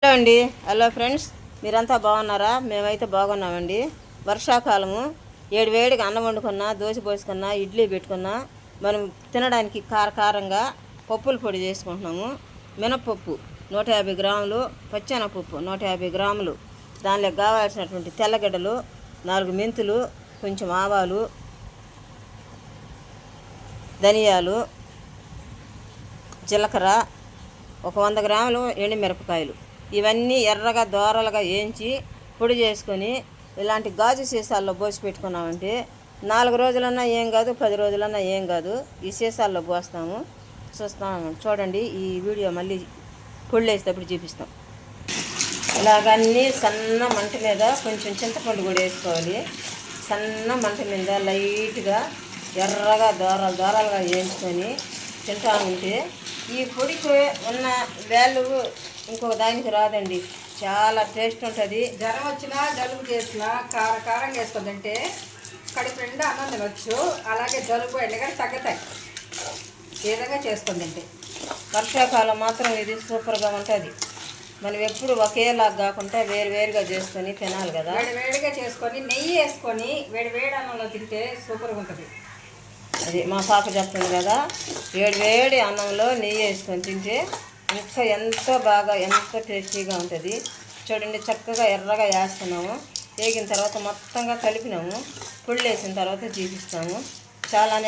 Hello అండి. Hello friends, మీరంతా బాగున్నారా? మేమైతే బాగున్నామండి. వర్షాకాలము వేడిగా అన్నం వండుకున్నా, దోశ పోసుకున్నా, ఇడ్లీ పెట్టుకున్నా మనం తినడానికి కారంగా పప్పుల పొడి చేసుకుంటున్నాము. మినపప్పు 150 గ్రాములు, పచ్చెనపప్పు 150 గ్రాములు, దానిలో కావాల్సినటువంటి తెల్లగడ్డలు 4 మెంతులు, కొంచెం ఆవాలు, ధనియాలు, జీలకర్ర, ఒక 100 గ్రాములు ఎండుమిరపకాయలు, ఇవన్నీ ఎర్రగా దోరలుగా వేయించి పొడి చేసుకొని ఇలాంటి గాజు సీసాల్లో పోసి పెట్టుకున్నామంటే 4 రోజులన్నా ఏం కాదు, 10 రోజులన్నా ఏం కాదు. ఈ సీసాల్లో పోస్తాము. చూడండి, ఈ వీడియో మళ్ళీ పొడి వేసేటప్పుడు చూపిస్తాం. ఇలాగన్నీ సన్న మంట మీద కొంచెం చింతపండు కూడా వేసుకోవాలి. సన్న మంట మీద లైట్గా ఎర్రగా దోరలుగా వేయించుకొని తింటా ఉంటే ఈ పొడికి ఉన్న వాల్యూ ఇంకొక దానికి రాదండి. చాలా టేస్ట్ ఉంటుంది. జ్వరం వచ్చినా, జలుబు చేసినా కారంగా వేసుకుందంటే కడుపు నిండా అన్నం తినొచ్చు. అలాగే జలుబు ఎండగా తగ్గుతాయి ఈ విధంగా చేసుకుందంటే. వర్షాకాలం మాత్రం ఇది సూపర్గా ఉంటుంది. మనం ఎప్పుడు ఒకేలాగా కాకుండా వేరుగా చేసుకొని తినాలి కదా. వేడిగా చేసుకొని నెయ్యి వేసుకొని వేడి అన్నంలో తింటే సూపర్గా ఉంటుంది. అది మా పాప చెప్తుంది కదా, వేడి అన్నంలో నెయ్యి వేసుకొని తింటే ఇంకా ఎంతో టేస్టీగా ఉంటుంది. చూడండి, చక్కగా ఎర్రగా వేస్తున్నాము. వేగిన తర్వాత మొత్తంగా కలిపినాము. పొడి వేసిన తర్వాత చూపిస్తాము. చాలానే